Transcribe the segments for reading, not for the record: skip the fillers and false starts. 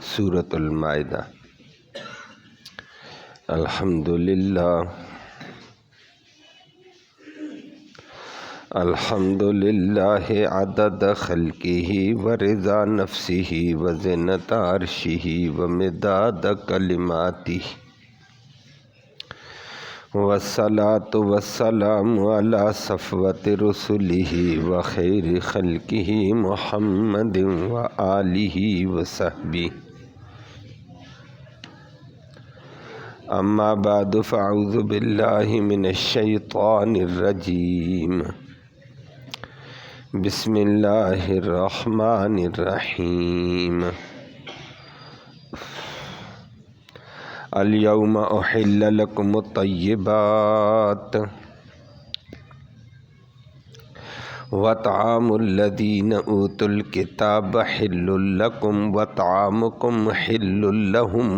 سورۃ المائدہ۔ الحمدللہ عدد خلقہ ورضا نفسہ وزنۃ عرشہ ومداد کلماتہ، والصلاۃ والسلام علی صفوۃ رسلہ وخیر خلقہ محمد وآلہ وصحبہ۔ اما بعد فاعوذ باللہ من الشیطان الرجیم، بسم اللہ الرحمن الرحیم۔ الیوم احل لکم الطیبات وطعام الذین اوتوا الکتاب حل لکم وطعامکم حل لہم،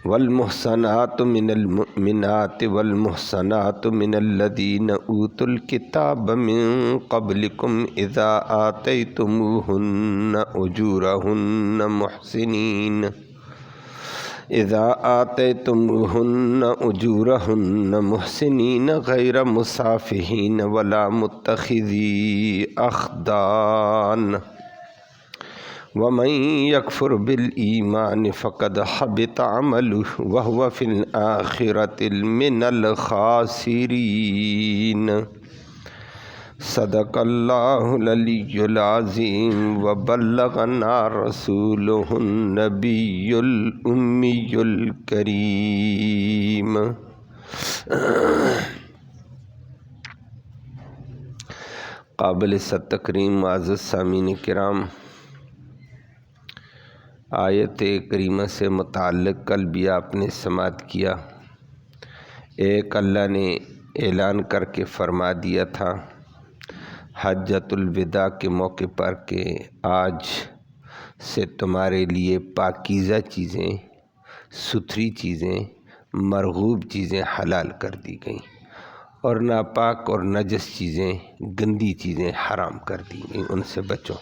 والمحصنات من المؤمنات والمحصنات من الذین اوتوا الکتاب من قبلکم اذا آتیتموہن اجورہن محسنین غیر مصافحین ولا متخذی اخدان، ومن یکفر بالایمان فقد حبط عملہ وہو فی الآخرۃ من الخاسرین۔ صدق اللہ العلی العظیم وبلغنا رسولہ النبی الامی الکریم۔ قابل تکریم معزز سامعین کرام، آیت کریمہ سے متعلق کل بھی آپ نے سماعت کیا۔ ایک اللہ نے اعلان کر کے فرما دیا تھا حجۃ الوداع کے موقع پر کہ آج سے تمہارے لیے پاکیزہ چیزیں، ستھری چیزیں، مرغوب چیزیں حلال کر دی گئیں، اور ناپاک اور نجس چیزیں، گندی چیزیں حرام کر دی گئیں، ان سے بچو۔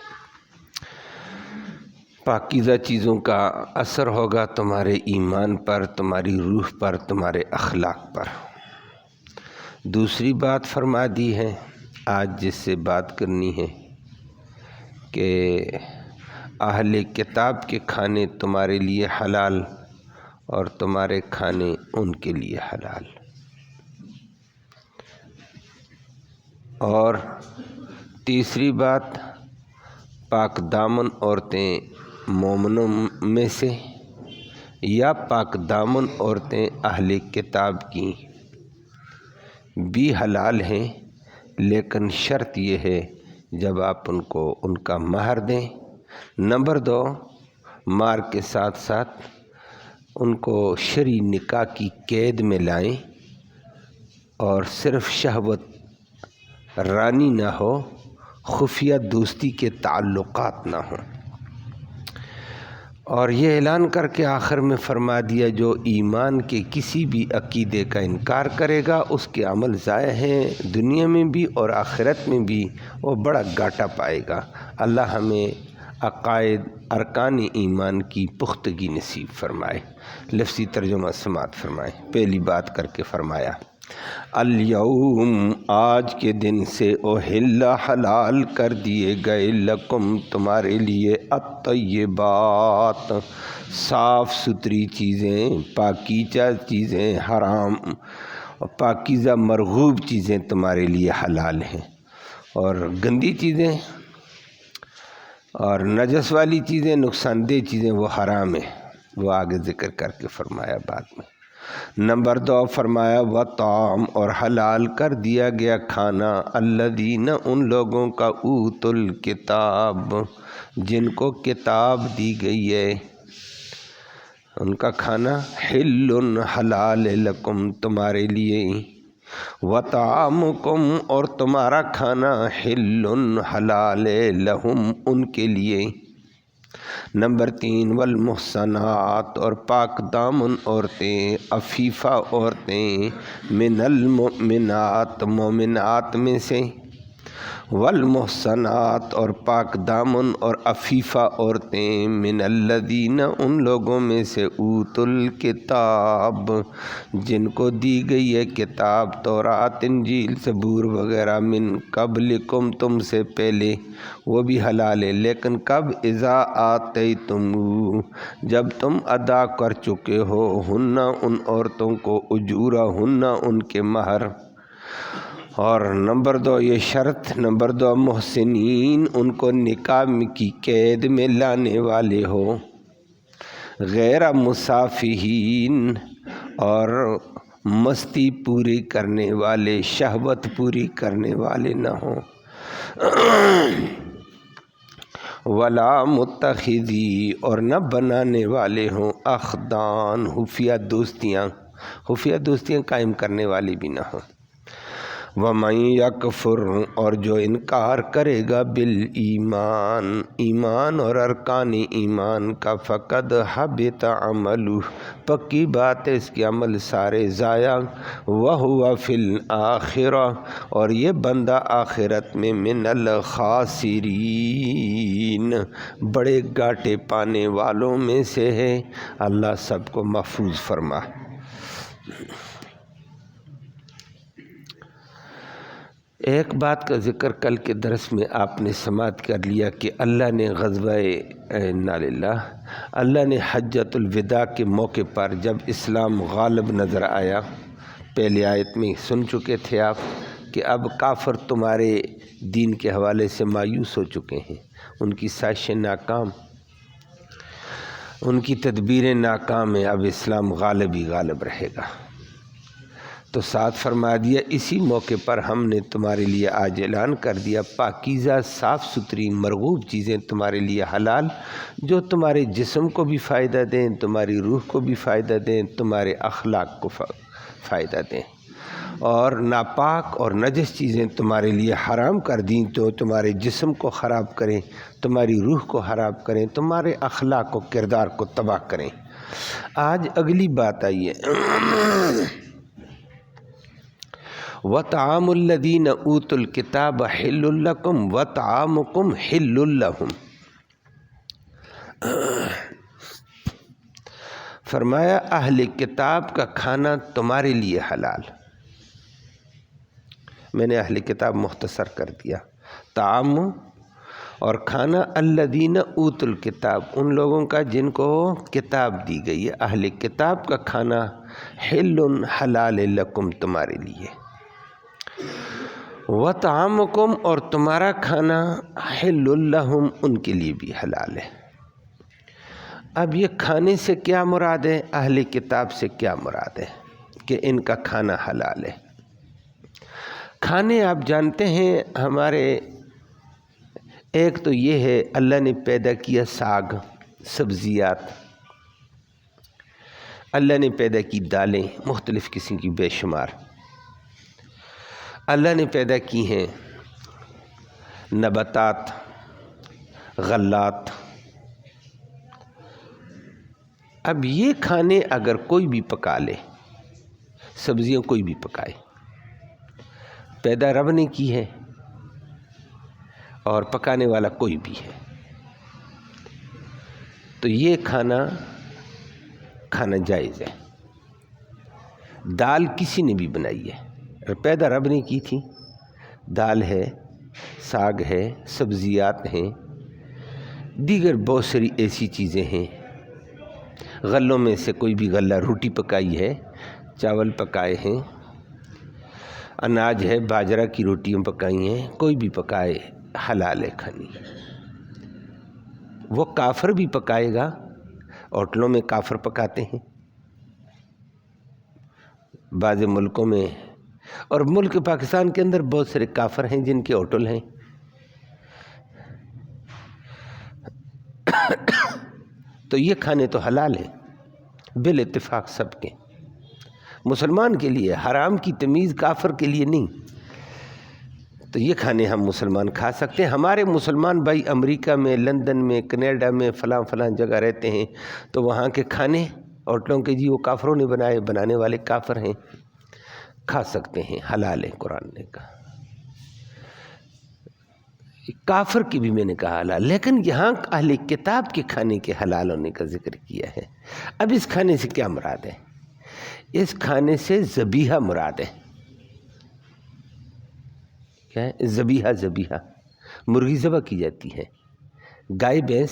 پاکیزہ چیزوں کا اثر ہوگا تمہارے ایمان پر، تمہاری روح پر، تمہارے اخلاق پر۔ دوسری بات فرما دی ہے آج جس سے بات کرنی ہے کہ اہل کتاب کے کھانے تمہارے لیے حلال اور تمہارے کھانے ان کے لیے حلال۔ اور تیسری بات، پاک دامن عورتیں مومنوں میں سے یا پاک دامن عورتیں اہل کتاب کی بھی حلال ہیں، لیکن شرط یہ ہے جب آپ ان کو ان کا مہر دیں۔ نمبر 2، مہر کے ساتھ ساتھ ان کو شرعی نکاح کی قید میں لائیں، اور صرف شہوت رانی نہ ہو، خفیہ دوستی کے تعلقات نہ ہوں۔ اور یہ اعلان کر کے آخر میں فرما دیا جو ایمان کے کسی بھی عقیدے کا انکار کرے گا اس کے عمل ضائع ہیں، دنیا میں بھی اور آخرت میں بھی وہ بڑا گھاٹا پائے گا۔ اللہ ہمیں عقائد ارکان ایمان کی پختگی نصیب فرمائے۔ لفظی ترجمہ سماعت فرمائے۔ پہلی بات کر کے فرمایا الیوم، آج کے دن سے احل حلال کر دیے گئے لکم تمہارے لیے الطیبات، صاف ستھری چیزیں، پاکیزہ چیزیں حرام، پاکیزہ مرغوب چیزیں تمہارے لیے حلال ہیں، اور گندی چیزیں اور نجس والی چیزیں، نقصان دہ چیزیں وہ حرام ہیں، وہ آگے ذکر کر کے فرمایا بعد میں۔ نمبر 2 فرمایا وطعام، اور حلال کر دیا گیا کھانا، الذین ان لوگوں کا اوتوا الکتاب جن کو کتاب دی گئی ہے، ان کا کھانا حل حلال لکم تمہارے لیے، وطعامکم اور تمہارا کھانا حل حلال لہم ان کے لیے۔ نمبر 3 والمحصنات، اور پاک دامن عورتیں، عفیفہ عورتیں، من المؤمنات مومنات میں سے، والمحصنات اور پاک دامن اور عفیفہ عورتیں، من الذین ان لوگوں میں سے، اوت الکتاب جن کو دی گئی ہے کتاب، تورات انجیل زبور وغیرہ، من قبلکم تم سے پہلے، وہ بھی حلال ہے، لیکن کب؟ اذا آتیتمو جب تم ادا کر چکے ہو، ہن ان عورتوں کو، اجورہن ان کے مہر، اور نمبر 2 یہ شرط، نمبر 2 محسنین ان کو نکاح کی قید میں لانے والے ہو، غیر مسافحین اور مستی پوری کرنے والے، شہوت پوری کرنے والے نہ ہوں، ولا متخذی اور نہ بنانے والے ہوں، اخدان خفیہ دوستیاں قائم کرنے والے بھی نہ ہوں، وَمَن یکفر اور جو انکار کرے گا بالایمان ایمان اور ارکان ایمان کا، فقد حبط عملہ پکی بات ہے اس کے عمل سارے ضائع، وَهُوَ فِي الْآخِرَةِ اور یہ بندہ آخرت میں، من الخاسرین بڑے گھاٹے پانے والوں میں سے ہے۔ اللہ سب کو محفوظ فرما۔ ایک بات کا ذکر کل کے درس میں آپ نے سماعت کر لیا کہ اللہ نے غزوہ اللہ نے حجۃ الوداع کے موقع پر جب اسلام غالب نظر آیا، پہلے آیت میں سن چکے تھے آپ کہ اب کافر تمہارے دین کے حوالے سے مایوس ہو چکے ہیں، ان کی سازشیں ناکام، ان کی تدبیریں ناکام ہیں، اب اسلام غالب ہی غالب رہے گا۔ تو ساتھ فرما دیا اسی موقع پر ہم نے تمہارے لیے آج اعلان کر دیا، پاکیزہ صاف ستھری مرغوب چیزیں تمہارے لیے حلال، جو تمہارے جسم کو بھی فائدہ دیں، تمہاری روح کو بھی فائدہ دیں، تمہارے اخلاق کو فائدہ دیں، اور ناپاک اور نجس چیزیں تمہارے لیے حرام کر دیں تو تمہارے جسم کو خراب کریں، تمہاری روح کو خراب کریں، تمہارے اخلاق و کردار کو تباہ کریں۔ آج اگلی بات آئی ہے، وَطَعَامُ الَّذِينَ أُوتُوا الْكِتَابَ حِلٌّ لَكُمْ وَطَعَامُكُمْ حِلٌّ لَهُمْ۔ فرمایا اہل کتاب کا کھانا تمہارے لیے حلال، میں نے اہل کتاب مختصر کر دیا، طعام اور کھانا الذین اوتوا الکتاب ان لوگوں کا جن کو کتاب دی گئی ہے، اہل کتاب کا کھانا حل حلال لکم تمہارے لیے، وطعامکم اور تمہارا کھانا حل لہم ان کے لیے بھی حلال ہے۔ اب یہ کھانے سے کیا مراد ہے، اہل کتاب سے کیا مراد ہے کہ ان کا کھانا حلال ہے؟ کھانے آپ جانتے ہیں ہمارے، ایک تو یہ ہے اللہ نے پیدا کیا ساگ، سبزیات، اللہ نے پیدا کی دالیں مختلف قسم کی بے شمار، اللہ نے پیدا کی ہیں نباتات، غلات۔ اب یہ کھانے اگر کوئی بھی پکا لے، سبزیاں کوئی بھی پکائے، پیدا رب نے کی ہے اور پکانے والا کوئی بھی ہے، تو یہ کھانا جائز ہے۔ دال کسی نے بھی بنائی ہے، پیدا رب نے کی تھی، دال ہے، ساگ ہے، سبزیات ہیں، دیگر بہت ساری ایسی چیزیں ہیں، غلوں میں سے کوئی بھی غلہ روٹی پکائی ہے، چاول پکائے ہیں، اناج ہے، باجرہ کی روٹیاں پکائی ہیں، کوئی بھی پکائے حلال ہے کھانی۔ وہ کافر بھی پکائے گا، ہوٹلوں میں کافر پکاتے ہیں بعض ملکوں میں، اور ملک پاکستان کے اندر بہت سارے کافر ہیں جن کے ہوٹل ہیں، تو یہ کھانے تو حلال ہیں بال اتفاق سب کے، مسلمان کے لیے، حرام کی تمیز کافر کے لیے نہیں، تو یہ کھانے ہم مسلمان کھا سکتے ہیں۔ ہمارے مسلمان بھائی امریکہ میں، لندن میں، کینیڈا میں، فلاں جگہ رہتے ہیں، تو وہاں کے کھانے ہوٹلوں کے جی وہ کافروں نے بنائے، بنانے والے کافر ہیں، کھا سکتے ہیں، حلال ہے قرآن نے کہا۔ کافر کی بھی میں نے کہا حلال، لیکن یہاں اہل کتاب کے کھانے کے حلال ہونے کا ذکر کیا ہے۔ اب اس کھانے سے کیا مراد ہے؟ اس کھانے سے ذبیحہ مراد ہے۔ کیا ہے؟ ذبیحہ مرغی ذبح کی جاتی ہے، گائے بھینس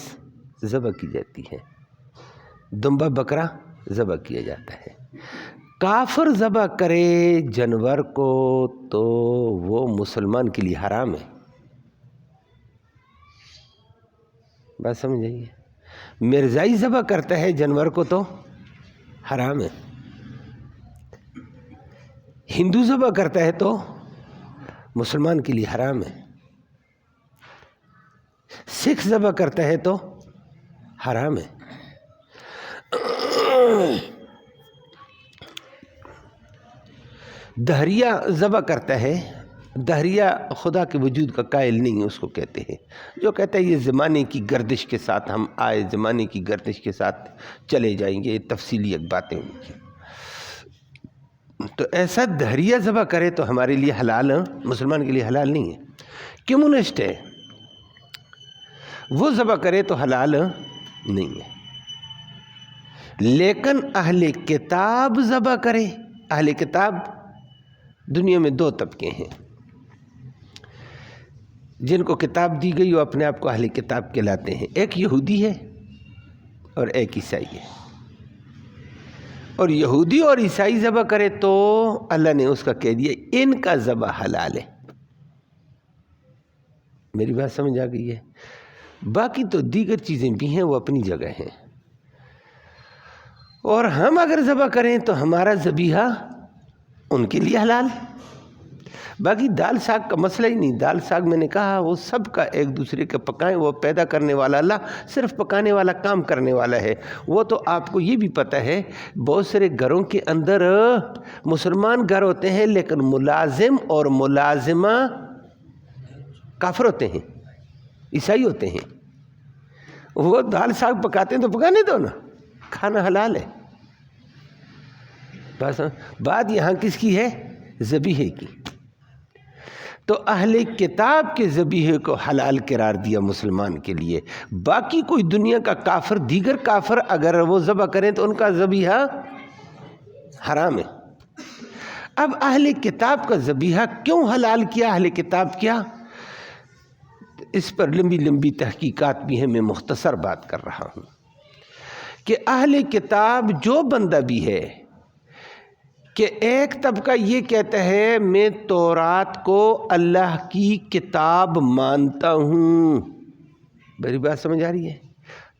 ذبح کی جاتی ہے، دمبا بکرا ذبح کیا جاتا ہے۔ کافر ذبح کرے جانور کو تو وہ مسلمان کے لیے حرام ہے۔ بات سمجھ آئیے؟ مرزائی ذبح کرتا ہے جانور کو تو حرام ہے، ہندو ذبح کرتا ہے تو مسلمان کے لیے حرام ہے، سکھ ذبح کرتا ہے تو حرام ہے۔ دہریہ ذبح کرتا ہے، دہریہ خدا کے وجود کا قائل نہیں ہے، اس کو کہتے ہیں، جو کہتا ہے یہ زمانے کی گردش کے ساتھ ہم آئے، زمانے کی گردش کے ساتھ چلے جائیں گے، تفصیلی ایک باتیں ہوئی ہیں۔ تو ایسا دہریہ ذبح کرے تو ہمارے لیے حلال ہے، مسلمان کے لیے حلال نہیں ہے۔ کمیونسٹ ہے، وہ ذبح کرے تو حلال نہیں ہے۔ لیکن اہل کتاب ذبح کرے، اہل کتاب دنیا میں دو طبقے ہیں، جن کو کتاب دی گئی وہ اپنے آپ کو اہل کتاب کہلاتے ہیں، ایک یہودی ہے اور ایک عیسائی ہے۔ اور یہودی اور عیسائی ذبح کرے تو اللہ نے اس کا کہہ دیا ان کا ذبح حلال ہے۔ میری بات سمجھ آ گئی ہے؟ باقی تو دیگر چیزیں بھی ہیں، وہ اپنی جگہ ہیں، اور ہم اگر ذبح کریں تو ہمارا ذبیحہ ان کے لیے حلال۔ باقی دال ساگ کا مسئلہ ہی نہیں، دال ساگ میں نے کہا وہ سب کا ایک دوسرے کے پکائیں، وہ پیدا کرنے والا اللہ، صرف پکانے والا کام کرنے والا ہے۔ وہ تو آپ کو یہ بھی پتہ ہے بہت سارے گھروں کے اندر مسلمان گھر ہوتے ہیں لیکن ملازم اور ملازمہ کافر ہوتے ہیں، عیسائی ہوتے ہیں، وہ دال ساگ پکاتے ہیں تو پکانے دو نا، کھانا حلال ہے۔ بس بات یہاں کس کی ہے؟ ذبیحے کی۔ تو اہل کتاب کے ذبیحے کو حلال قرار دیا مسلمان کے لیے، باقی کوئی دنیا کا کافر، دیگر کافر اگر وہ ذبح کریں تو ان کا ذبیحہ حرام ہے۔ اب اہل کتاب کا ذبیحہ کیوں حلال کیا اہل کتاب کیا؟ اس پر لمبی لمبی تحقیقات بھی ہیں، میں مختصر بات کر رہا ہوں کہ اہل کتاب جو بندہ بھی ہے کہ ایک طبقہ یہ کہتا ہے میں تورات کو اللہ کی کتاب مانتا ہوں، میری بات سمجھ آ رہی ہے؟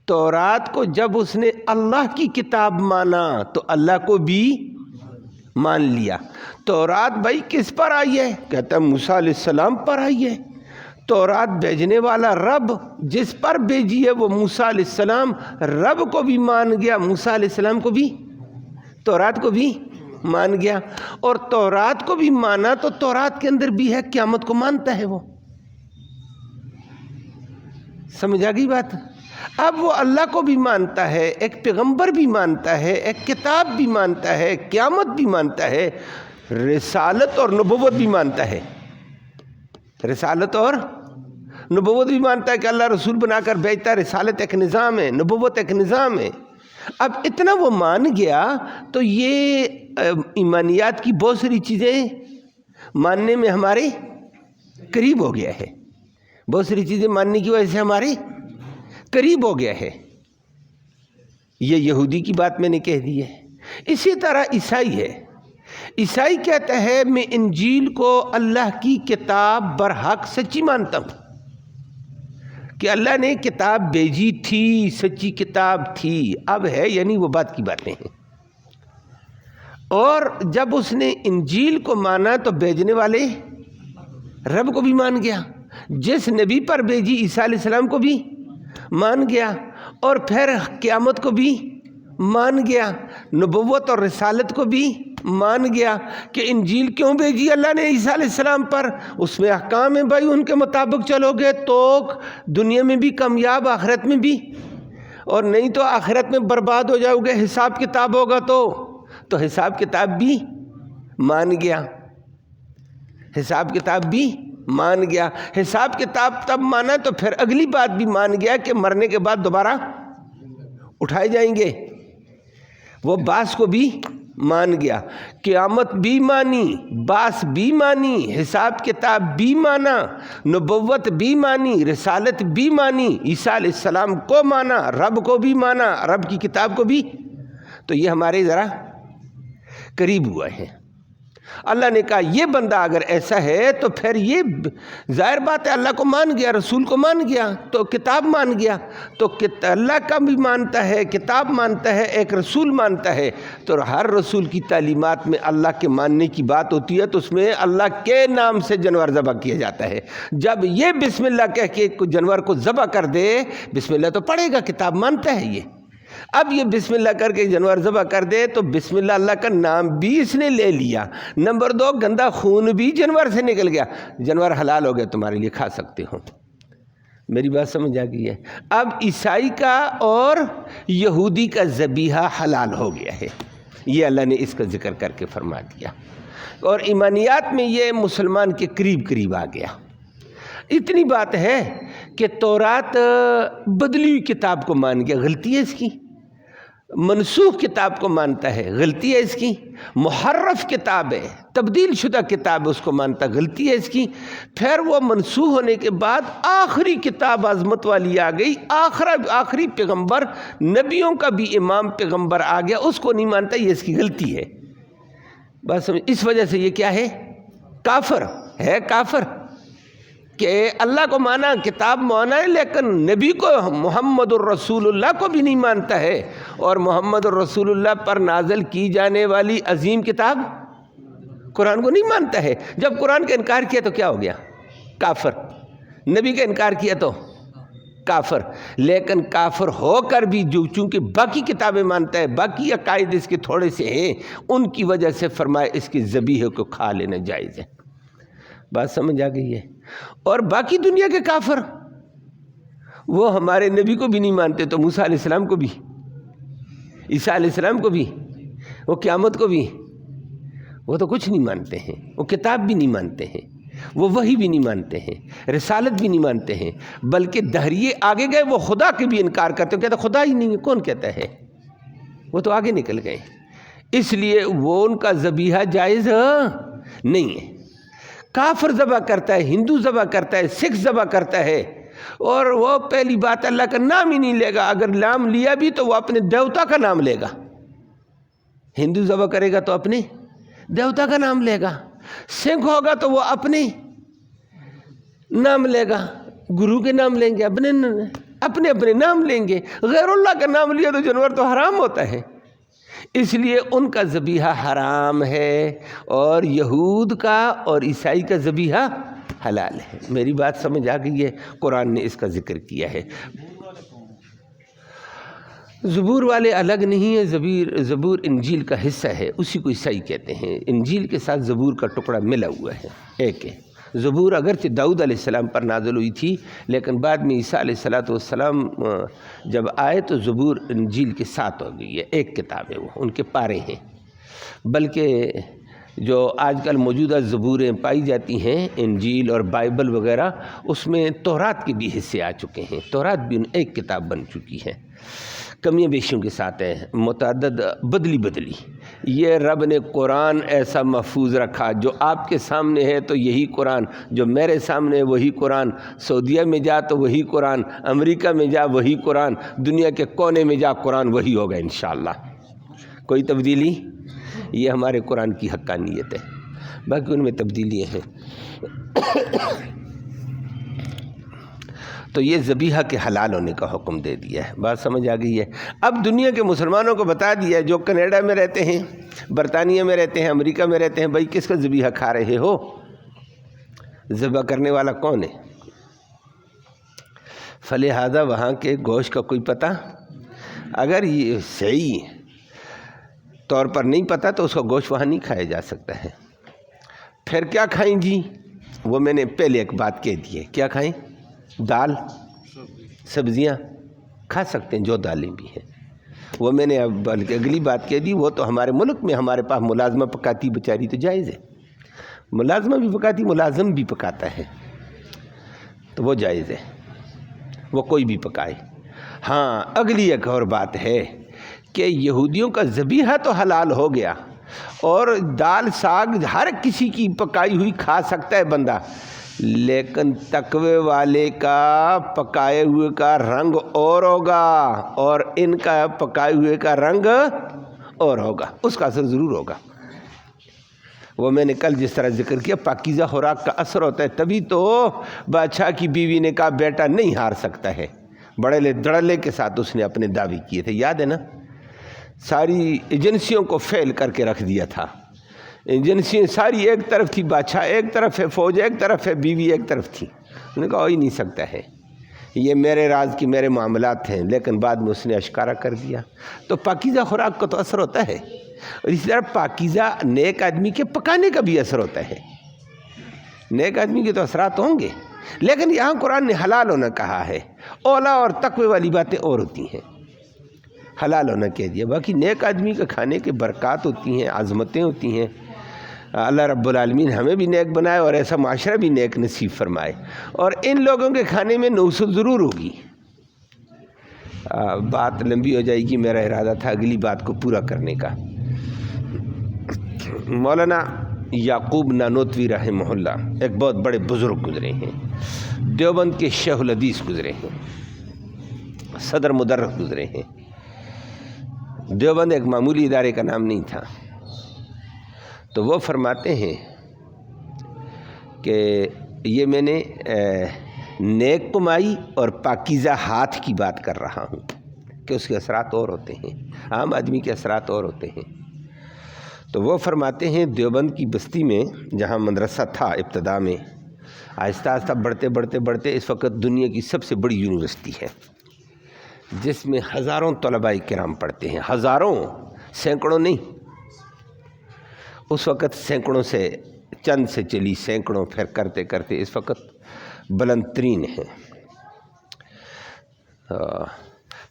تورات کو جب اس نے اللہ کی کتاب مانا تو اللہ کو بھی مان لیا۔ تورات بھائی کس پر آئی ہے؟ کہتا ہے موسیٰ علیہ السلام پر آئی ہے۔ تورات بھیجنے والا رب جس پر بھیجی ہے وہ موسیٰ علیہ السلام، رب کو بھی مان گیا، موسیٰ علیہ السلام کو بھی، تورات کو بھی مان گیا، اور تورات کو بھی مانا تو تورات کے اندر بھی ہے قیامت کو مانتا ہے وہ۔ سمجھ آ گئی بات؟ اب وہ اللہ کو بھی مانتا ہے، ایک پیغمبر بھی مانتا ہے، ایک کتاب بھی مانتا ہے، قیامت بھی مانتا ہے، رسالت اور نبوت بھی مانتا ہے، رسالت اور نبوت بھی مانتا ہے کہ اللہ رسول بنا کر بھیجتا ہے، رسالت ایک نظام ہے، نبوت ایک نظام ہے۔ اب اتنا وہ مان گیا تو یہ ایمانیات کی بہت ساری چیزیں ماننے میں ہمارے قریب ہو گیا ہے، بہت ساری چیزیں ماننے کی وجہ سے ہمارے قریب ہو گیا ہے۔ یہ یہودی کی بات میں نے کہہ دی ہے۔ اسی طرح عیسائی ہے، عیسائی کہتا ہے میں انجیل کو اللہ کی کتاب برحق سچی مانتا ہوں کہ اللہ نے کتاب بھیجی تھی، سچی کتاب تھی، اب ہے یعنی وہ بات کی باتیں ہیں۔ اور جب اس نے انجیل کو مانا تو بھیجنے والے رب کو بھی مان گیا، جس نبی پر بھیجی عیسیٰ علیہ السلام کو بھی مان گیا، اور پھر قیامت کو بھی مان گیا، نبوت اور رسالت کو بھی مان گیا کہ انجیل کیوں بھیجی اللہ نے عیسیٰ علیہ السلام پر، اس میں احکام ہیں بھائی، ان کے مطابق چلو گے تو دنیا میں بھی کامیاب، آخرت میں بھی، اور نہیں تو آخرت میں برباد ہو جاؤ گے، حساب کتاب ہوگا تو حساب کتاب بھی مان گیا، حساب کتاب بھی مان گیا، حساب کتاب تب مانا تو پھر اگلی بات بھی مان گیا کہ مرنے کے بعد دوبارہ اٹھائے جائیں گے، وہ باس کو بھی مان گیا، قیامت بھی مانی، باس بھی مانی، حساب کتاب بھی مانا، نبوت بھی مانی، رسالت بھی مانی، عیسیٰ علیہ السلام کو مانا، رب کو بھی مانا، رب کی کتاب کو بھی۔ تو یہ ہمارے ذرا قریب ہوا ہے۔ اللہ نے کہا یہ بندہ اگر ایسا ہے تو پھر یہ ظاہر بات ہے اللہ کو مان گیا، رسول کو مان گیا، تو کتاب مان گیا، تو اللہ کا بھی مانتا ہے، کتاب مانتا ہے، ایک رسول مانتا ہے، تو ہر رسول کی تعلیمات میں اللہ کے ماننے کی بات ہوتی ہے تو اس میں اللہ کے نام سے جانور ذبح کیا جاتا ہے۔ جب یہ بسم اللہ کہہ کے جانور کو ذبح کر دے، بسم اللہ تو پڑھے گا، کتاب مانتا ہے یہ، اب یہ بسم اللہ کر کے جانور ذبح کر دے تو بسم اللہ اللہ کا نام بھی اس نے لے لیا، نمبر 2 گندا خون بھی جانور سے نکل گیا، جانور حلال ہو گیا، تمہارے لیے کھا سکتے ہو۔ میری بات سمجھ آ گئی ہے؟ اب عیسائی کا اور یہودی کا ذبیحہ حلال ہو گیا ہے، یہ اللہ نے اس کا ذکر کر کے فرما دیا، اور ایمانیات میں یہ مسلمان کے قریب قریب آ گیا۔ اتنی بات ہے کہ تورات بدلی ہوئی کتاب کو مان گیا، غلطی ہے اس کی، منسوخ کتاب کو مانتا ہے، غلطی ہے اس کی، محرف کتاب ہے، تبدیل شدہ کتاب ہے، اس کو مانتا، غلطی ہے اس کی۔ پھر وہ منسوخ ہونے کے بعد آخری کتاب عظمت والی آ گئی، آخری پیغمبر، نبیوں کا بھی امام پیغمبر آ گیا، اس کو نہیں مانتا، یہ اس کی غلطی ہے۔ بس اس وجہ سے یہ کیا ہے؟ کافر ہے، کافر کہ اللہ کو مانا، کتاب مانا ہے، لیکن نبی کو محمد الرسول اللہ کو بھی نہیں مانتا ہے، اور محمد الرسول اللہ پر نازل کی جانے والی عظیم کتاب قرآن کو نہیں مانتا ہے۔ جب قرآن کا انکار کیا تو کیا ہو گیا؟ کافر۔ نبی کا انکار کیا تو کافر۔ لیکن کافر ہو کر بھی جو چونکہ باقی کتابیں مانتا ہے، باقی عقائد اس کے تھوڑے سے ہیں، ان کی وجہ سے فرمائے اس کی ذبیحے کو کھا لینا جائز ہے۔ بات سمجھ آ گئی ہے؟ اور باقی دنیا کے کافر وہ ہمارے نبی کو بھی نہیں مانتے، تو موسیٰ علیہ السلام کو بھی، عیسیٰ علیہ السلام کو بھی، وہ قیامت کو بھی، وہ تو کچھ نہیں مانتے ہیں، وہ کتاب بھی نہیں مانتے ہیں، وہ وحی بھی نہیں مانتے ہیں، رسالت بھی نہیں مانتے ہیں، بلکہ دہریے آگے گئے، وہ خدا کے بھی انکار کرتے ہیں، کہتے خدا ہی نہیں ہے، کون کہتا ہے؟ وہ تو آگے نکل گئے، اس لیے وہ ان کا ذبیحہ جائز نہیں ہے۔ کافر ذبح کرتا ہے، ہندو ذبح کرتا ہے، سکھ ذبح کرتا ہے، اور وہ پہلی بات اللہ کا نام ہی نہیں لے گا، اگر نام لیا بھی تو وہ اپنے دیوتا کا نام لے گا۔ ہندو ذبح کرے گا تو اپنے دیوتا کا نام لے گا، سکھ ہوگا تو وہ اپنے نام لے گا، گرو کے نام لیں گے، اپنے نام لیں گے۔ غیر اللہ کا نام لیا تو جانور تو حرام ہوتا ہے، اس لیے ان کا ذبیحہ حرام ہے، اور یہود کا اور عیسائی کا ذبیحہ حلال ہے۔ میری بات سمجھ آ گئی ہے؟ قرآن نے اس کا ذکر کیا ہے۔ زبور والے الگ نہیں ہے، زبور انجیل کا حصہ ہے، اسی کو عیسائی کہتے ہیں۔ انجیل کے ساتھ زبور کا ٹکڑا ملا ہوا ہے، ایک ہے۔ زبور اگرچہ داؤد علیہ السلام پر نازل ہوئی تھی، لیکن بعد میں عیسیٰ علیہ السلام جب آئے تو زبور انجیل کے ساتھ ہو گئی ہے، ایک کتاب ہے، وہ ان کے پارے ہیں۔ بلکہ جو آج کل موجودہ زبوریں پائی جاتی ہیں، انجیل اور بائبل وغیرہ، اس میں تورات کے بھی حصے آ چکے ہیں، تورات بھی ایک کتاب بن چکی ہے، کمیاں بیشیوں کے ساتھ ہے، متعدد بدلی۔ یہ رب نے قرآن ایسا محفوظ رکھا، جو آپ کے سامنے ہے تو یہی قرآن، جو میرے سامنے ہے وہی قرآن، سعودیہ میں جا تو وہی قرآن، امریکہ میں جا وہی قرآن، دنیا کے کونے میں جا قرآن وہی ہوگا انشاءاللہ، کوئی تبدیلی؟ یہ ہمارے قرآن کی حقانیت ہے، باقی ان میں تبدیلیاں ہیں۔ تو یہ ذبیحہ کے حلال ہونے کا حکم دے دیا ہے۔ بات سمجھ آ گئی ہے؟ اب دنیا کے مسلمانوں کو بتا دیا ہے، جو کینیڈا میں رہتے ہیں، برطانیہ میں رہتے ہیں، امریکہ میں رہتے ہیں، بھائی کس کا ذبیحہ کھا رہے ہو؟ ذبح کرنے والا کون ہے؟ فلہذا وہاں کے گوشت کا کوئی پتہ، اگر یہ صحیح طور پر نہیں پتہ تو اس کا گوشت وہاں نہیں کھایا جا سکتا ہے۔ پھر کیا کھائیں جی؟ وہ میں نے پہلے ایک بات کہہ دی ہے، کیا کھائیں؟ دال، سبزیاں کھا سکتے ہیں، جو دالیں بھی ہیں، وہ میں نے بلکہ اگلی بات کہہ دی، وہ تو ہمارے ملک میں ہمارے پاس ملازمہ پکاتی بیچاری تو جائز ہے، ملازمہ بھی پکاتی، ملازم بھی پکاتا ہے تو وہ جائز ہے، وہ کوئی بھی پکائے۔ ہاں اگلی ایک اور بات ہے کہ یہودیوں کا ذبیحہ تو حلال ہو گیا، اور دال ساگ ہر کسی کی پکائی ہوئی کھا سکتا ہے بندہ، لیکن تقوی والے کا پکائے ہوئے کا رنگ اور ہوگا اور ان کا پکائے ہوئے کا رنگ اور ہوگا، اس کا اثر ضرور ہوگا۔ وہ میں نے کل جس طرح ذکر کیا، پاکیزہ خوراک کا اثر ہوتا ہے، تبھی تو بادشاہ کی بیوی نے کہا بیٹا نہیں ہار سکتا ہے، بڑے دڑلے کے ساتھ اس نے اپنے دعوے کیے تھے، یاد ہے نا؟ ساری ایجنسیوں کو فیل کر کے رکھ دیا تھا، ایجنسیاں ساری ایک طرف تھی، بادشاہ ایک طرف ہے، فوج ایک طرف ہے، بیوی ایک طرف تھی، انہوں نے کہا ہو ہی نہیں سکتا ہے، یہ میرے راز کی میرے معاملات ہیں، لیکن بعد میں اس نے اشکارا کر دیا۔ تو پاکیزہ خوراک کا تو اثر ہوتا ہے، اور اسی طرح پاکیزہ نیک آدمی کے پکانے کا بھی اثر ہوتا ہے، نیک آدمی کے تو اثرات ہوں گے، لیکن یہاں قرآن نے حلال ہونا کہا ہے، اولا اور تقوی والی باتیں اور ہوتی ہیں، حلال ہونا کہہ دیا، باقی نیک آدمی کے کھانے کے برکات ہوتی ہیں، عظمتیں ہوتی ہیں۔ اللہ رب العالمین ہمیں بھی نیک بنائے اور ایسا معاشرہ بھی نیک نصیب فرمائے، اور ان لوگوں کے کھانے میں نوسل ضرور ہوگی۔ بات لمبی ہو جائے گی، میرا ارادہ تھا اگلی بات کو پورا کرنے کا۔ مولانا یعقوب نانوتوی رحمہ اللہ ایک بہت بڑے بزرگ گزرے ہیں، دیوبند کے شیخ الحدیث گزرے ہیں، صدر مدرس گزرے ہیں۔ دیوبند ایک معمولی ادارے کا نام نہیں تھا، تو وہ فرماتے ہیں کہ یہ میں نے نیک کمائی اور پاکیزہ ہاتھ کی بات کر رہا ہوں کہ اس کے اثرات اور ہوتے ہیں، عام آدمی کے اثرات اور ہوتے ہیں۔ تو وہ فرماتے ہیں دیوبند کی بستی میں جہاں مدرسہ تھا ابتدا میں، آہستہ آہستہ بڑھتے اس وقت دنیا کی سب سے بڑی یونیورسٹی ہے، جس میں ہزاروں طلباء کرام پڑھتے ہیں، ہزاروں، سینکڑوں نہیں، اس وقت سینکڑوں سے چند سے چلی، سینکڑوں پھر کرتے کرتے اس وقت بلند ترین ہے۔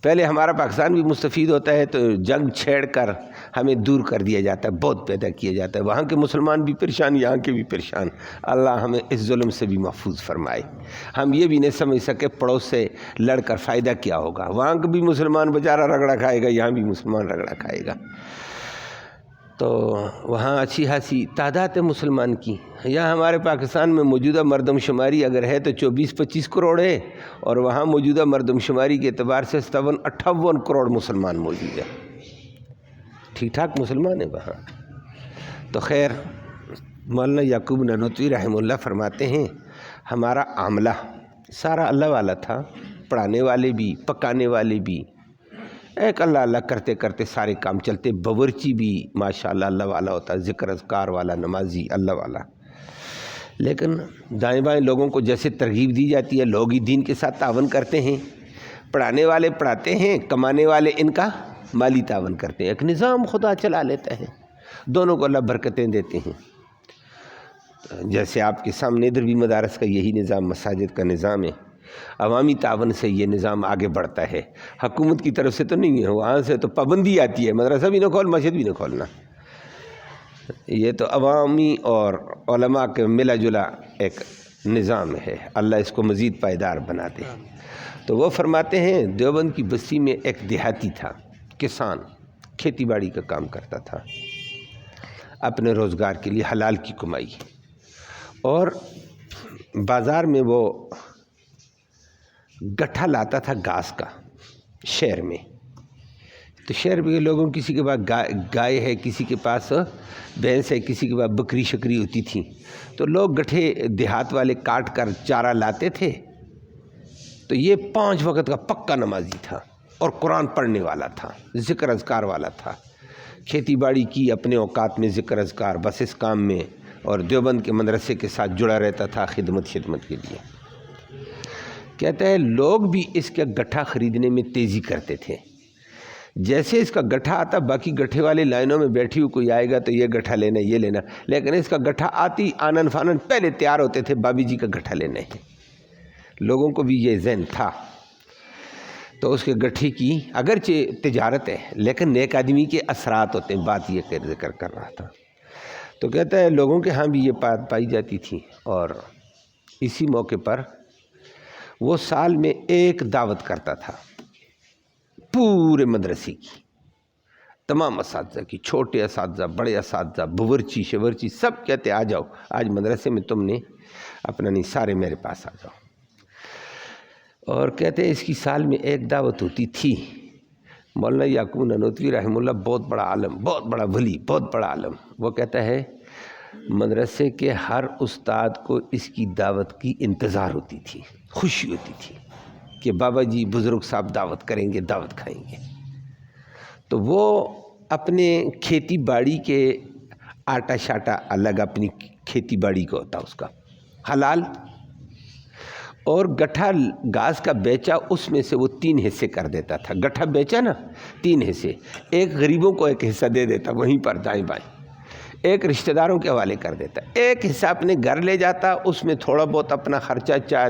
پہلے ہمارا پاکستان بھی مستفید ہوتا ہے تو جنگ چھیڑ کر ہمیں دور کر دیا جاتا ہے، بہت پیدا کیا جاتا ہے، وہاں کے مسلمان بھی پریشان، یہاں کے بھی پریشان، اللہ ہمیں اس ظلم سے بھی محفوظ فرمائے۔ ہم یہ بھی نہیں سمجھ سکے پڑوس سے لڑ کر فائدہ کیا ہوگا، وہاں کا بھی مسلمان بیچارہ رگڑا کھائے گا، یہاں بھی مسلمان رگڑا کھائے گا۔ تو وہاں اچھی خاصی تعداد ہے مسلمان کی، یہاں ہمارے پاکستان میں موجودہ مردم شماری اگر ہے تو 24-25 کروڑ ہے، اور وہاں موجودہ مردم شماری کے اعتبار سے 57-58 کروڑ مسلمان موجود ہے، ٹھیک ٹھاک مسلمان ہیں وہاں۔ تو خیر مولانا یعقوب نانوتوی رحمہ اللہ فرماتے ہیں ہمارا عاملہ سارا اللہ والا تھا، پڑھانے والے بھی، پکانے والے بھی، ایک اللہ اللہ کرتے کرتے سارے کام چلتے، باورچی بھی ماشاءاللہ اللہ والا ہوتا، ذکر اذکار والا، نمازی اللہ والا، لیکن دائیں بائیں لوگوں کو جیسے ترغیب دی جاتی ہے، لوگ ہی دین کے ساتھ تعاون کرتے ہیں، پڑھانے والے پڑھاتے ہیں، کمانے والے ان کا مالی تعاون کرتے ہیں، ایک نظام خدا چلا لیتا ہے، دونوں کو اللہ برکتیں دیتے ہیں۔ جیسے آپ کے سامنے ادھر بھی مدارس کا یہی نظام، مساجد کا نظام ہے، عوامی تعاون سے یہ نظام آگے بڑھتا ہے، حکومت کی طرف سے تو نہیں ہے، وہاں سے تو پابندی آتی ہے، مدرسہ بھی نہ کھول، مسجد بھی نہ کھولنا، یہ تو عوامی اور علماء کے ملا جلا ایک نظام ہے، اللہ اس کو مزید پائیدار بنا دے۔ تو وہ فرماتے ہیں دیوبند کی بستی میں ایک دیہاتی تھا، کسان، کھیتی باڑی کا کام کرتا تھا، اپنے روزگار کے لیے حلال کی کمائی، اور بازار میں وہ گٹھا لاتا تھا گھاس کا شہر میں، تو شہر میں لوگوں کسی کے پاس گائے ہے، کسی کے پاس بھینس ہے، کسی کے پاس بکری شکری ہوتی تھی، تو لوگ گٹھے دیہات والے کاٹ کر چارہ لاتے تھے۔ تو یہ 5 وقت کا پکا نمازی تھا اور قرآن پڑھنے والا تھا، ذکر اذکار والا تھا، کھیتی باڑی کی اپنے اوقات میں ذکر اذکار بس اس کام میں، اور دیوبند کے مدرسے کے ساتھ جڑا رہتا تھا خدمت کے لیے۔ کہتا ہے لوگ بھی اس کا گٹھا خریدنے میں تیزی کرتے تھے، جیسے اس کا گٹھا آتا باقی گٹھے والے لائنوں میں بیٹھی ہوئی کوئی آئے گا تو یہ گٹھا لینا، یہ لینا، لیکن اس کا گٹھا آتی آنن فانن پہلے تیار ہوتے تھے، بابی جی کا گٹھا لینا ہے، لوگوں کو بھی یہ ذہن تھا۔ تو اس کے گٹھے کی اگرچہ تجارت ہے لیکن نیک آدمی کے اثرات ہوتے ہیں، بات یہ ذکر کر رہا تھا۔ تو کہتا ہے لوگوں کے ہاں بھی یہ بات پائی جاتی تھی، اور اسی موقع پر وہ سال میں ایک دعوت کرتا تھا پورے مدرسے کی، تمام اساتذہ کی، چھوٹے اساتذہ، بڑے اساتذہ، باورچی شورچی، سب کہتے آ جاؤ آج مدرسے میں تم نے اپنا نہیں، سارے میرے پاس آ جاؤ۔ اور کہتے ہیں اس کی سال میں ایک دعوت ہوتی تھی۔ مولانا یعقوب نانوتوی رحمہ اللہ بہت بڑا عالم، بہت بڑا ولی، بہت بڑا عالم، وہ کہتا ہے مدرسے کے ہر استاد کو اس کی دعوت کی انتظار ہوتی تھی، خوشی ہوتی تھی کہ بابا جی بزرگ صاحب دعوت کریں گے، دعوت کھائیں گے۔ تو وہ اپنے کھیتی باڑی کے آٹا شاٹا الگ، اپنی کھیتی باڑی کا ہوتا اس کا حلال، اور گٹھا گھاس کا بیچا اس میں سے وہ 3 حصے کر دیتا تھا۔ گٹھا بیچا نا 3 حصے، ایک غریبوں کو ایک حصہ دے دیتا وہیں پر دائیں بائیں، ایک رشتہ داروں کے حوالے کر دیتا، ایک حصہ اپنے گھر لے جاتا، اس میں تھوڑا بہت اپنا خرچہ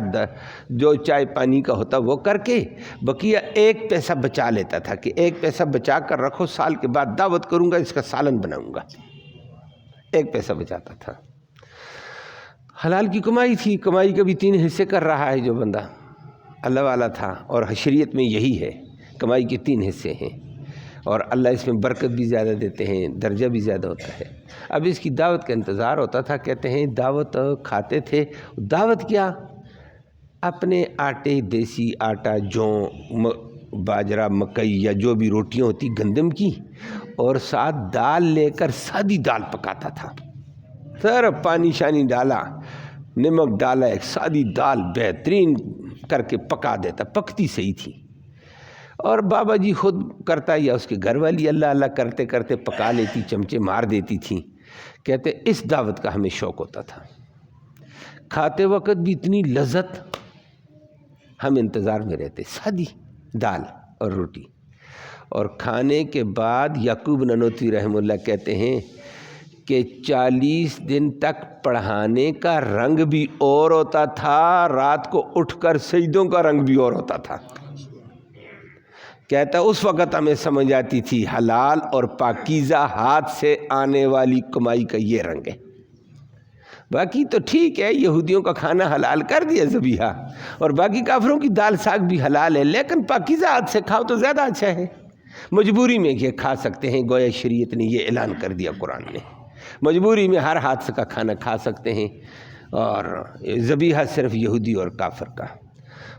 جو چائے پانی کا ہوتا وہ کر کے، بقیہ 1 پیسہ بچا لیتا تھا کہ 1 پیسہ بچا کر رکھو، سال کے بعد دعوت کروں گا، اس کا سالن بناؤں گا۔ 1 پیسہ بچاتا تھا۔ حلال کی کمائی تھی، کمائی کا بھی 3 حصے کر رہا ہے جو بندہ اللہ والا تھا، اور شریعت میں یہی ہے، کمائی کے 3 حصے ہیں، اور اللہ اس میں برکت بھی زیادہ دیتے ہیں، درجہ بھی زیادہ ہوتا ہے۔ اب اس کی دعوت کا انتظار ہوتا تھا، کہتے ہیں دعوت کھاتے تھے۔ دعوت کیا؟ اپنے آٹے، دیسی آٹا، جو باجرہ، مکئی یا جو بھی روٹیاں ہوتی گندم کی، اور ساتھ دال لے کر سادی دال پکاتا تھا، سر پانی شانی ڈالا، نمک ڈالا، ایک سادی دال بہترین کر کے پکا دیتا، پکتی صحیح تھی، اور بابا جی خود کرتا یا اس کے گھر والی اللہ اللہ کرتے کرتے پکا لیتی، چمچے مار دیتی تھی۔ کہتے اس دعوت کا ہمیں شوق ہوتا تھا، کھاتے وقت بھی اتنی لذت، ہم انتظار میں رہتے، سادی دال اور روٹی۔ اور کھانے کے بعد یعقوب نانوتوی رحمہ اللہ کہتے ہیں کہ 40 دن تک پڑھانے کا رنگ بھی اور ہوتا تھا، رات کو اٹھ کر سجدوں کا رنگ بھی اور ہوتا تھا۔ کہتا اس وقت ہمیں سمجھ آتی تھی حلال اور پاکیزہ ہاتھ سے آنے والی کمائی کا یہ رنگ ہے۔ باقی تو ٹھیک ہے، یہودیوں کا کھانا حلال کر دیا ذبیحہ، اور باقی کافروں کی دال ساگ بھی حلال ہے، لیکن پاکیزہ ہاتھ سے کھاؤ تو زیادہ اچھا ہے۔ مجبوری میں یہ کھا سکتے ہیں، گویا شریعت نے یہ اعلان کر دیا قرآن نے، مجبوری میں ہر ہاتھ کا کھانا کھا سکتے ہیں، اور ذبیحہ صرف یہودی اور کافر کا۔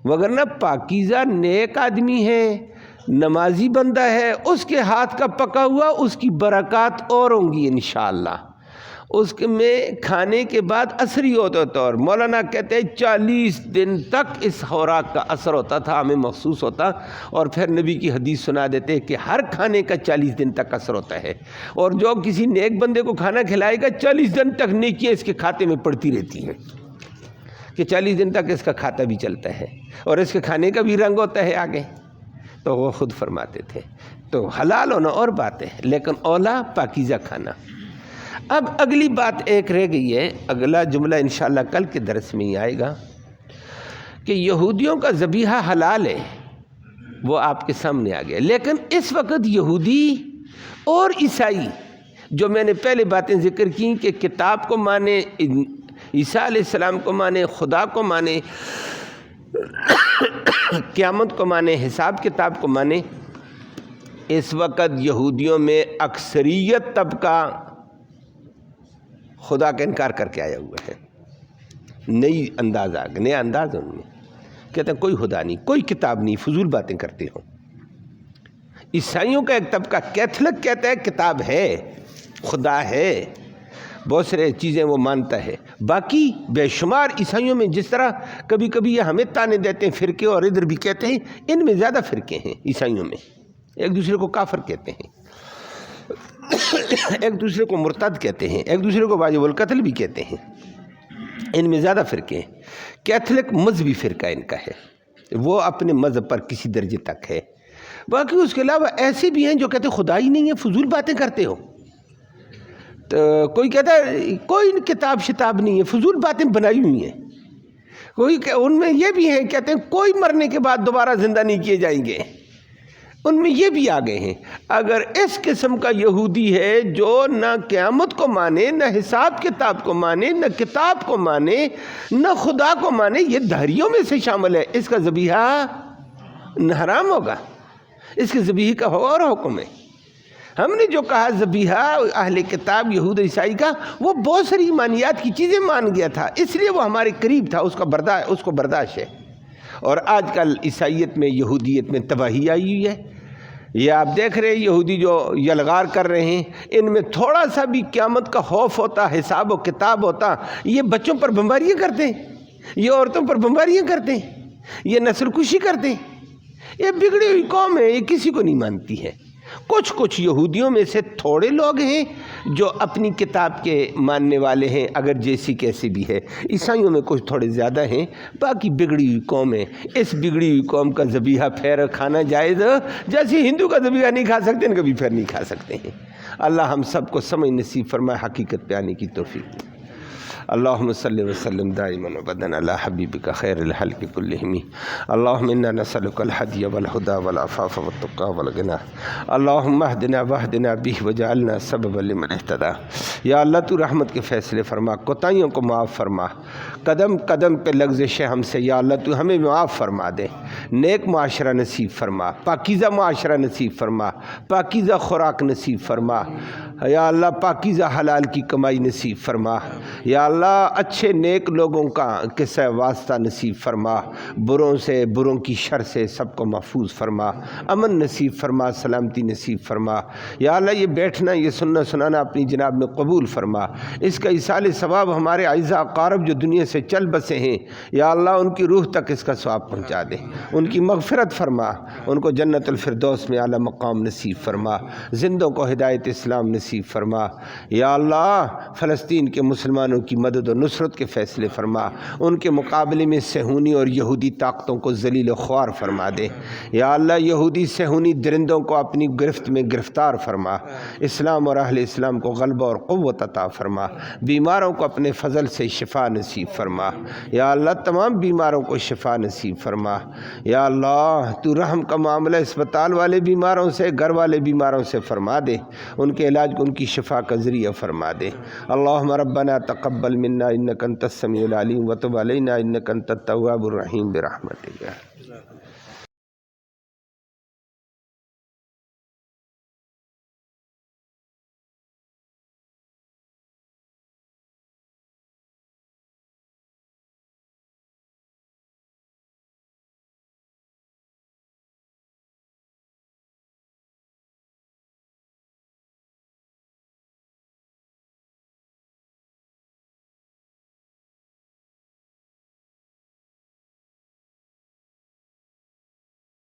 وگرنہ پاکیزہ نیک آدمی ہے، نمازی بندہ ہے، اس کے ہاتھ کا پکا ہوا اس کی برکات اور ہوں گی انشاءاللہ۔ اس میں کھانے کے بعد اثر ہی ہوتا تھا، اور مولانا کہتے ہیں 40 دن تک اس خوراک کا اثر ہوتا تھا، ہمیں محسوس ہوتا، اور پھر نبی کی حدیث سنا دیتے کہ ہر کھانے کا 40 دن تک اثر ہوتا ہے، اور جو کسی نیک بندے کو کھانا کھلائے گا 40 دن تک نیکیاں اس کے کھاتے میں پڑتی رہتی ہیں، کہ 40 دن تک اس کا کھاتا بھی چلتا ہے، اور اس کے کھانے کا بھی رنگ ہوتا ہے آگے۔ تو وہ خود فرماتے تھے، تو حلال ہونا اور بات ہے، لیکن اولا پاکیزہ کھانا۔ اب اگلی بات ایک رہ گئی ہے، اگلا جملہ انشاءاللہ کل کے درس میں ہی آئے گا، کہ یہودیوں کا ذبیحہ حلال ہے، وہ آپ کے سامنے آ گیا، لیکن اس وقت یہودی اور عیسائی، جو میں نے پہلے باتیں ذکر کی کہ کتاب کو مانے، عیسیٰ علیہ السلام کو مانے، خدا کو مانے، قیامت کو مانے، حساب کتاب کو مانے، اس وقت یہودیوں میں اکثریت طبقہ خدا کا انکار کر کے آیا ہوا ہے۔ نئی انداز آ گیا، نیا انداز ان میں، کہتے ہیں کوئی خدا نہیں، کوئی کتاب نہیں، فضول باتیں کرتے ہو۔ عیسائیوں کا ایک طبقہ کیتھولک کہتا ہے کتاب ہے، خدا ہے، بہت سارے چیزیں وہ مانتا ہے۔ باقی بے شمار عیسائیوں میں جس طرح کبھی کبھی یہ ہمیں تانے دیتے ہیں فرقے، اور ادھر بھی کہتے ہیں، ان میں زیادہ فرقے ہیں عیسائیوں میں، ایک دوسرے کو کافر کہتے ہیں، ایک دوسرے کو مرتد کہتے ہیں، ایک دوسرے کو واجب القتل بھی کہتے ہیں، ان میں زیادہ فرقے ہیں۔ کیتھولک مذہبی فرقہ ان کا ہے، وہ اپنے مذہب پر کسی درجے تک ہے۔ باقی اس کے علاوہ ایسے بھی ہیں جو کہتے ہیں خدا ہی نہیں ہے، فضول باتیں کرتے ہو۔ تو کوئی کہتا ہے کوئی کتاب شتاب نہیں ہے، فضول باتیں بنائی ہوئی ہیں۔ کوئی ان میں یہ بھی ہیں، کہتے ہیں کوئی مرنے کے بعد دوبارہ زندہ نہیں کیے جائیں گے، ان میں یہ بھی آ گئے ہیں۔ اگر اس قسم کا یہودی ہے جو نہ قیامت کو مانے، نہ حساب کتاب کو مانے، نہ کتاب کو مانے، نہ خدا کو مانے، یہ دہریوں میں سے شامل ہے، اس کا ذبیحہ حرام ہوگا، اس کے ذبیحے کا اور حکم ہے۔ ہم نے جو کہا ذبیحہ اہل کتاب یہود عیسائی کا، وہ بہت ساری ایمانیات کی چیزیں مان گیا تھا، اس لیے وہ ہمارے قریب تھا، اس کو برداشت ہے۔ اور آج کل عیسائیت میں، یہودیت میں تباہی آئی ہوئی ہے۔ یہ آپ دیکھ رہے ہیں یہودی جو یلغار کر رہے ہیں، ان میں تھوڑا سا بھی قیامت کا خوف ہوتا، حساب و کتاب ہوتا، یہ بچوں پر بمباریاں کرتے ہیں، یہ عورتوں پر بمباریاں کرتے ہیں، یہ نسل کشی کرتے ہیں۔ یہ بگڑی ہوئی قوم ہے، یہ کسی کو نہیں مانتی ہے۔ کچھ یہودیوں میں سے تھوڑے لوگ ہیں جو اپنی کتاب کے ماننے والے ہیں، اگر جیسی کیسی بھی ہے۔ عیسائیوں میں کچھ تھوڑے زیادہ ہیں، باقی بگڑی ہوئی قوم ہے۔ اس بگڑی ہوئی قوم کا ذبیحہ پھیر کھانا جائز، جیسے ہندو کا ذبیحہ نہیں کھا سکتے، ان کا بھی پھیر نہیں کھا سکتے ہیں۔ اللہ ہم سب کو سمجھ نصیب فرمائے، حقیقت پہ آنے کی توفیق۔ اللہم صلی وسلم دائما ابدا علی حبیبک خیر الخلق کلہم۔ اللہم انا نسألک الہدی والہدی والعفاف والتقی والغنی۔ اللہم اہدنا واہدنا بہ وجعلنا سببا لمن اہتدی۔ یا اللہ تو رحمت کے فیصلے فرما، کوتاہیوں کو معاف فرما، قدم قدم پہ لغزش ہم سے یا اللہ تو ہمیں معاف فرما دے۔ نیک معاشرہ نصیب فرما، پاکیزہ معاشرہ نصیب فرما، پاکیزہ خوراک نصیب فرما، یا اللہ پاکیزہ حلال کی کمائی نصیب فرما، یا اللہ اچھے نیک لوگوں کا قصہ واسطہ نصیب فرما، بروں کی شر سے سب کو محفوظ فرما، امن نصیب فرما، سلامتی نصیب فرما۔ یا اللہ یہ بیٹھنا، یہ سننا سنانا اپنی جناب میں قبول فرما۔ اس کا ایصال ثواب ہمارے اعزاء اقارب جو دنیا سے چل بسے ہیں، یا اللہ ان کی روح تک اس کا ثواب پہنچا دے، ان کی مغفرت فرما، ان کو جنت الفردوس میں اعلیٰ مقام نصیب فرما، زندوں کو ہدایت اسلام نصیب فرما۔ یا اللہ فلسطین کے مسلمانوں کی مدد و نصرت کے فیصلے فرما، ان کے مقابلے میں صہیونی اور یہودی طاقتوں کو ذلیل و خوار فرما دے۔ یا اللہ یہودی صہیونی درندوں کو اپنی گرفت میں گرفتار فرما، اسلام اور اہل اسلام کو غلبہ اور قوت عطا فرما، بیماروں کو اپنے فضل سے شفا نصیب فرما۔ یا اللہ تمام بیماروں کو شفا نصیب فرما۔ یا اللہ تو رحم کا معاملہ اسپتال والے بیماروں سے، گھر والے بیماروں سے فرما دے، ان کے علاج کو ان کی شفا کا ذریعہ فرما دے۔ اللہم ربنا تقبل منا انک انت السمیع العلیم وتب علینا انک انت التواب الرحیم برحمتک۔